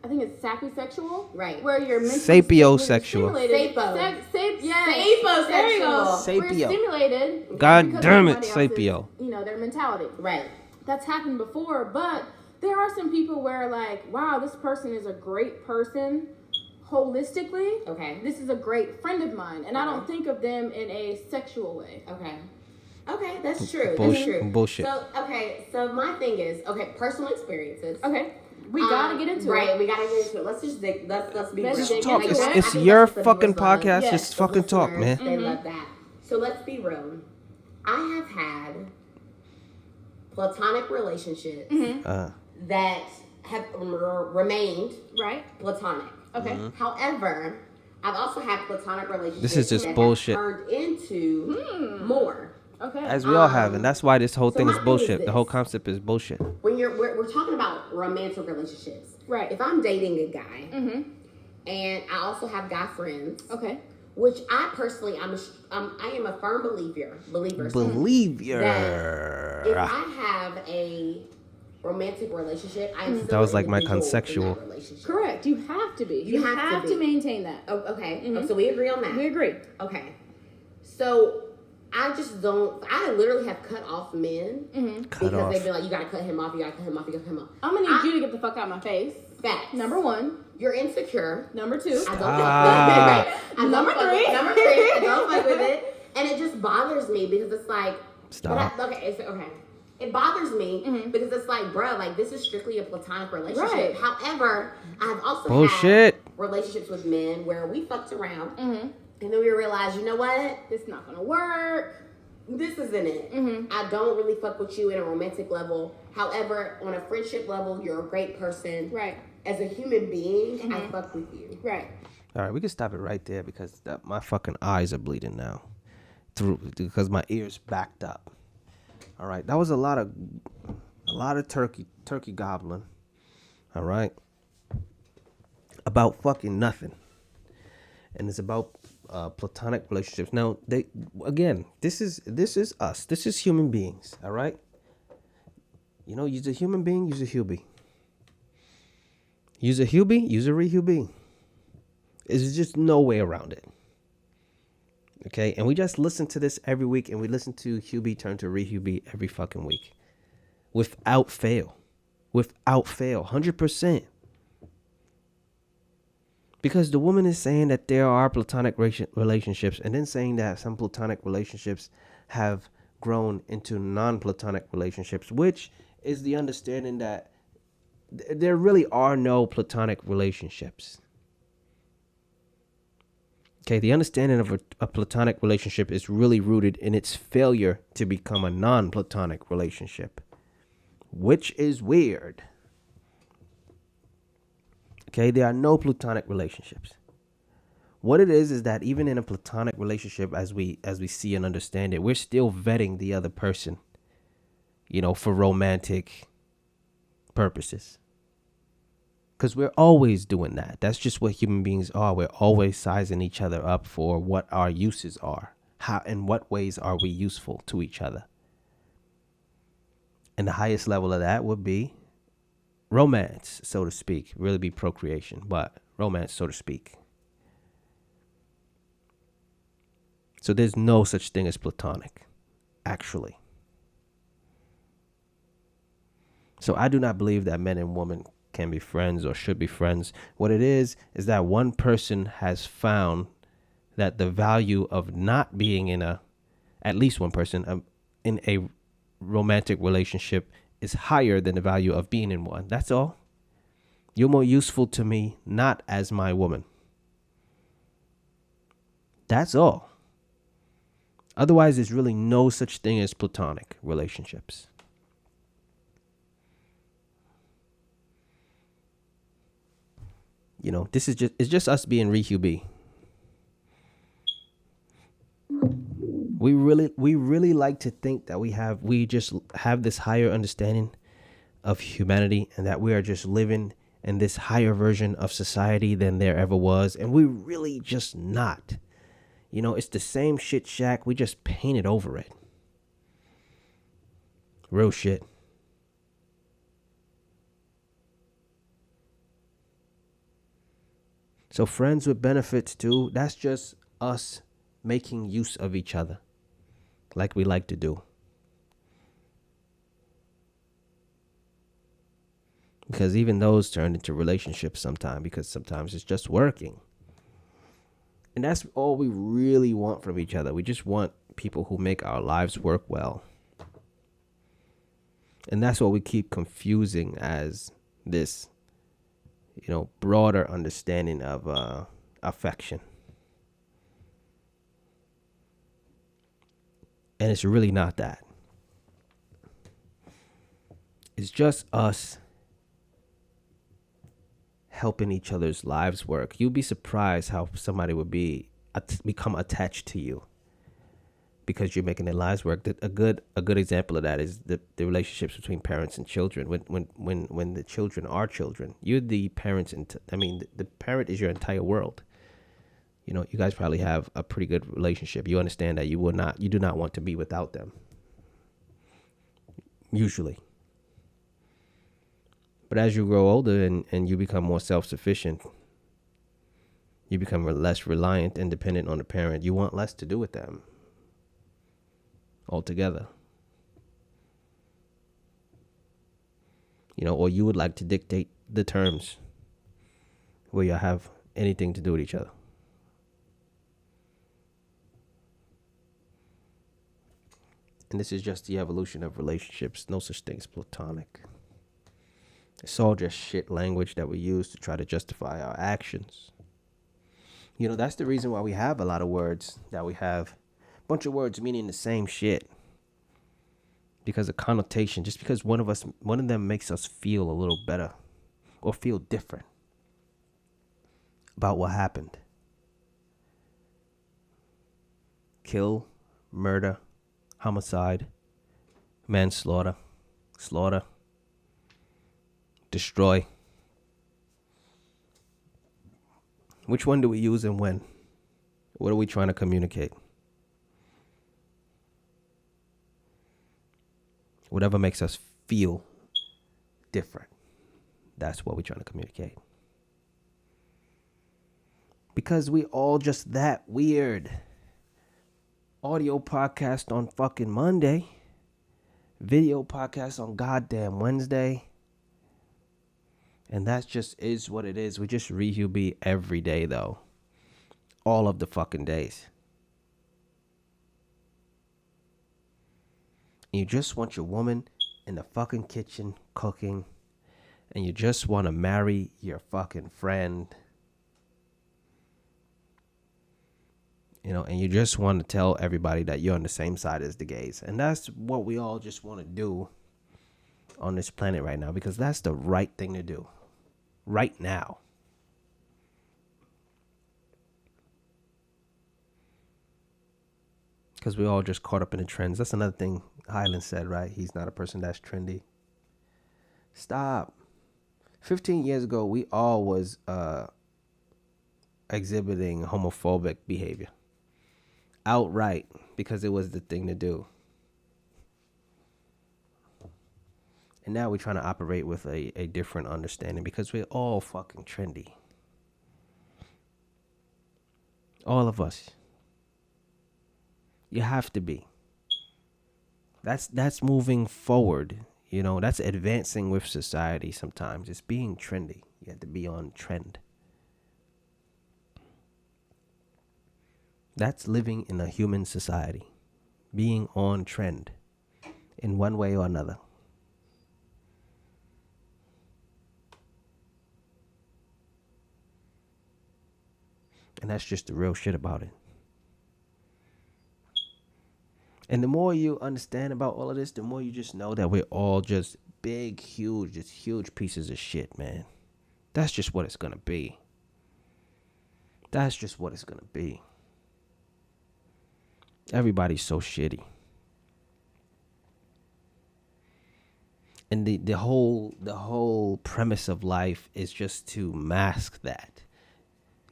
I think it's sapisexual. Right. Where you're mentally Sapiosexual. stimulated. Sapiosexual. There you go. Sapio. Where you're stimulated. God because damn it, of somebody else's, sapio. their mentality. Right. That's happened before, but there are some people where like, wow, this person is a great person holistically. Okay. This is a great friend of mine, and I don't think of them in a sexual way. Okay, that's true. Bullshit. That's true. Bullshit. So my thing is, personal experiences. Okay. We gotta get into it. Right, we gotta get into it. Let's just let's be real. Just talk. Like, It's your fucking podcast. Yes. Just fucking talk, man. They love that. So let's be real. I have had platonic relationships that have remained platonic. Okay. However, I've also had platonic relationships. This is just that bullshit. have turned into more. Okay. As we all have, and that's why this whole thing my is thing bullshit. is The whole this. concept is bullshit. When we're talking about romantic relationships, Right. If I'm dating a guy, and I also have guy friends, Okay. which I personally I am a firm believer. Believe your. That if I have a romantic relationship, I am still That was an like my individual in consensual. that relationship. Correct. You have to be. You have to maintain that. Oh, okay. So we agree on that. We agree. Okay. So I just don't. I literally have cut off men because off. they've been like, you gotta cut him off. You gotta cut him off. You gotta cut him off. I'm gonna need you to get the fuck out of my face. Facts. Number one. You're insecure. Number two. I don't fuck with it. Number three. Number three. I don't fuck with it, and it just bothers me because it's like. Stop. Okay. It bothers me because it's like, bruh, like this is strictly a platonic relationship. Right. However, I've also Bullshit. had relationships with men where we fucked around, and then we realized, you know what? It's not gonna work. This isn't it. I don't really fuck with you at a romantic level. However, on a friendship level, you're a great person. Right. As a human being, I fuck with you. Right. All right, we can stop it right there because my fucking eyes are bleeding now, because my ears backed up. All right, that was a lot of turkey gobbling. All right, about fucking nothing, and it's about platonic relationships. Now, this is us. This is human beings. All right. You're a human being. You're a HuBe. You're a HuBe. You're a RiHuBe. There's just no way around it. Okay, and we just listen to this every week, and we listen to HuBe turn to RiHuBe every fucking week, without fail, 100%. Because the woman is saying that there are platonic relationships, and then saying that some platonic relationships have grown into non-platonic relationships, which is the understanding that there really are no platonic relationships. Okay, the understanding of a platonic relationship is really rooted in its failure to become a non-platonic relationship, which is weird. Okay, there are no platonic relationships. What it is that even in a platonic relationship, as we see and understand it, we're still vetting the other person, for romantic purposes. Because we're always doing that. That's just what human beings are. We're always sizing each other up for what our uses are. How, in what ways are we useful to each other? And the highest level of that would be romance, so to speak. Really be procreation, but romance, so to speak. So there's no such thing as platonic, actually. So I do not believe that men and women can be friends or should be friends. What it is that one person has found that the value of not being at least one person in a romantic relationship is higher than the value of being in one. That's all. You're more useful to me not as my woman. That's all. Otherwise, there's really no such thing as platonic relationships. You know, it's just us being RiHuBe. We really like to think that we just have this higher understanding of humanity, and that we are just living in this higher version of society than there ever was, and we're really just not. You know, it's the same shit shack, we just painted over it. Real shit. So friends with benefits too, that's just us making use of each other like we like to do. Because even those turn into relationships sometimes, because sometimes it's just working. And that's all we really want from each other. We just want people who make our lives work well. And that's what we keep confusing as this, you know, broader understanding of affection. And it's really not that. It's just us helping each other's lives work. You'll be surprised how somebody would become attached to you because you're making their lives work. A good example of that is the relationships between parents and children. When the children are children, you're the parents. The parent is your entire world. You know, you guys probably have a pretty good relationship. You understand that you do not want to be without them. Usually. But as you grow older and you become more self-sufficient, you become less reliant and dependent on the parent. You want less to do with them altogether. You know, or you would like to dictate the terms where you have anything to do with each other. And this is just the evolution of relationships. No such thing as platonic. It's all just shit language that we use to try to justify our actions. You know, that's the reason why we have a lot of words that we have. A bunch of words meaning the same shit. Because of connotation. Just because one of them makes us feel a little better. Or feel different about what happened. Kill, murder, homicide, manslaughter, slaughter, destroy. Which one do we use and when? What are we trying to communicate? Whatever makes us feel different. That's what we're trying to communicate. Because we all just that weird. Audio podcast on fucking Monday. Video podcast on goddamn Wednesday. And that just is what it is. We just RiHuBe every day, though. All of the fucking days. And you just want your woman in the fucking kitchen cooking. And you just want to marry your fucking friend. You know, and you just want to tell everybody that you're on the same side as the gays. And that's what we all just want to do on this planet right now. Because that's the right thing to do. Right now. Because we're all just caught up in the trends. That's another thing Highland said, right? He's not a person that's trendy. Stop. 15 years ago, we all was exhibiting homophobic behavior. Outright. Because it was the thing to do. And now we're trying to operate with a different understanding because we're all fucking trendy. All of us. You have to be. That's moving forward. You know, that's advancing with society sometimes. It's being trendy. You have to be on trend. That's living in a human society. Being on trend. In one way or another. And that's just the real shit about it. And the more you understand about all of this, the more you just know that we're all just big, huge, just huge pieces of shit, man. That's just what it's going to be. That's just what it's going to be. Everybody's so shitty. And the whole premise of life is just to mask that.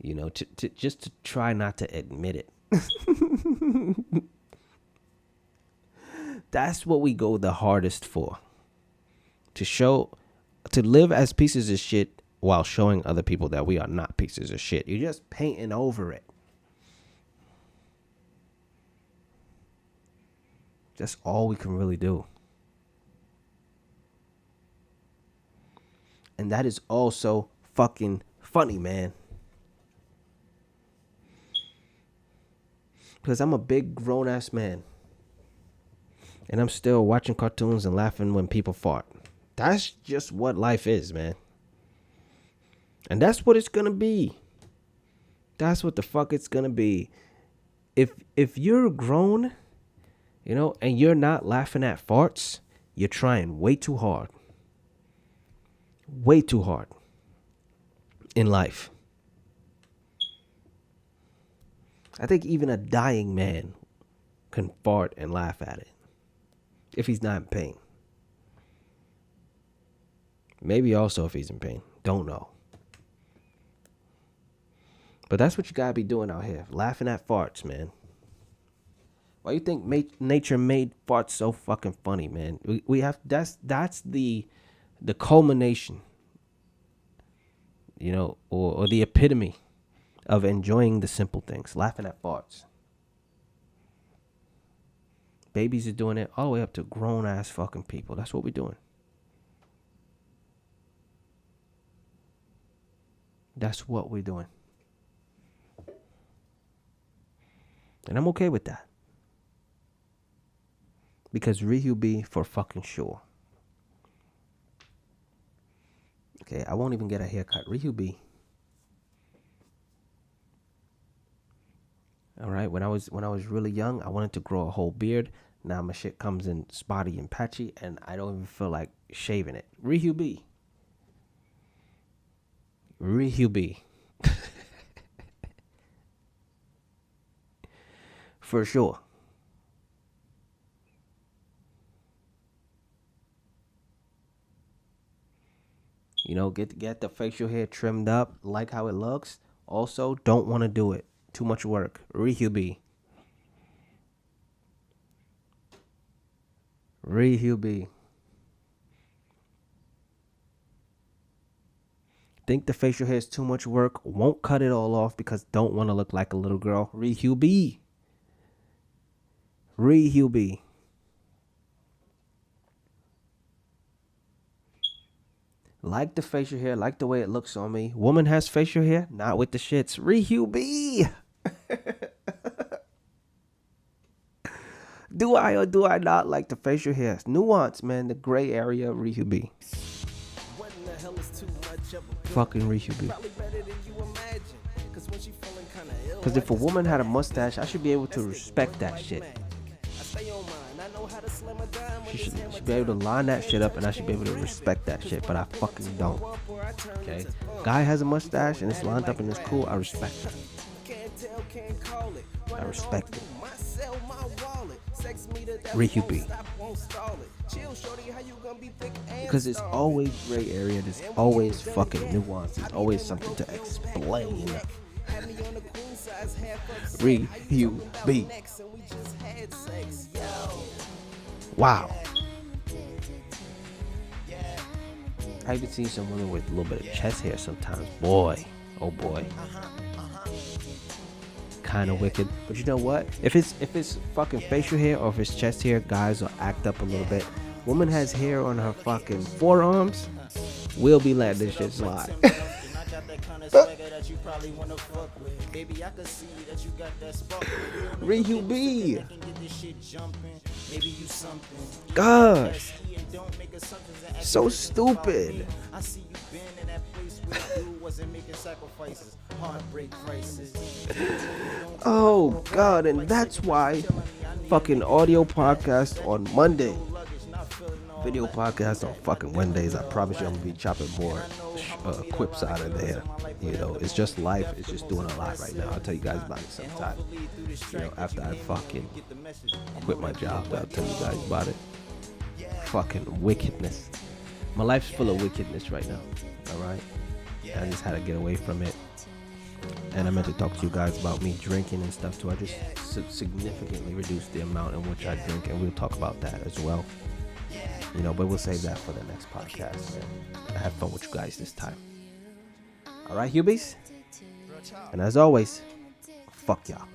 You know, to just to try not to admit it. That's what we go the hardest for. To live as pieces of shit while showing other people that we are not pieces of shit. You're just painting over it. That's all we can really do. And that is also fucking funny, man. Because I'm a big grown-ass man. And I'm still watching cartoons and laughing when people fart. That's just what life is, man. And that's what it's going to be. That's what the fuck it's going to be. If you're grown, you know, and you're not laughing at farts, you're trying way too hard. Way too hard in life. I think even a dying man can fart and laugh at it if he's not in pain. Maybe also if he's in pain. Don't know. But that's what you gotta be doing out here. Laughing at farts, man. Why you think nature made farts so fucking funny, man? We have that's the culmination, you know, or the epitome of enjoying the simple things, laughing at farts. Babies are doing it all the way up to grown ass fucking people. That's what we're doing. That's what we're doing. And I'm okay with that. Because RiHuBe for fucking sure. Okay, I won't even get a haircut. RiHuBe. All right, when I was really young, I wanted to grow a whole beard. Now my shit comes in spotty and patchy, and I don't even feel like shaving it. RiHuBe. RiHuBe. For sure. You know, get the facial hair trimmed up, like how it looks. Also, don't want to do it. Too much work. RiHuBe. RiHuBe. Think the facial hair is too much work. Won't cut it all off because don't want to look like a little girl. RiHuBe. RiHuBe. Like the facial hair, like the way it looks on me. Woman has facial hair, not with the shits. RiHuBe. Do I or do I not like the facial hair? Nuance, man. The gray area of RiHuBe. Fucking RiHuBe. Because if a woman had a mustache, I should be able to respect that shit. She should be able to line that shit up, and I should be able to respect that shit, but I fucking don't. Okay? Guy has a mustache and it's lined up and it's cool, I respect it. I respect it. RiHuBe. Because it's always gray area, there's always fucking nuance, there's always something to explain. RiHuBe. Wow. I even see some women with a little bit of chest hair sometimes. Boy, oh boy. Kind of wicked. But you know what? If it's fucking facial hair or if it's chest hair, guys will act up a little bit. Woman has hair on her fucking forearms, we'll be letting this shit slide. RiHuBe. Gosh. So stupid. Oh God, and that's why fucking audio podcast on Monday, video podcast on fucking Wednesdays. I promise you I'm gonna be chopping more quips out of there. You know, it's just life. It's just doing a lot right now. I'll tell you guys about it sometime. You know, after I fucking quit my job, I'll tell you guys about it. Fucking wickedness. My life's full of wickedness right now. Alright? I just had to get away from it. And I meant to talk to you guys about me drinking and stuff too. I just significantly reduced the amount in which I drink, and we'll talk about that as well. You know, but we'll save that for the next podcast. And have fun with you guys this time. Alright, Hubies? And as always, fuck y'all.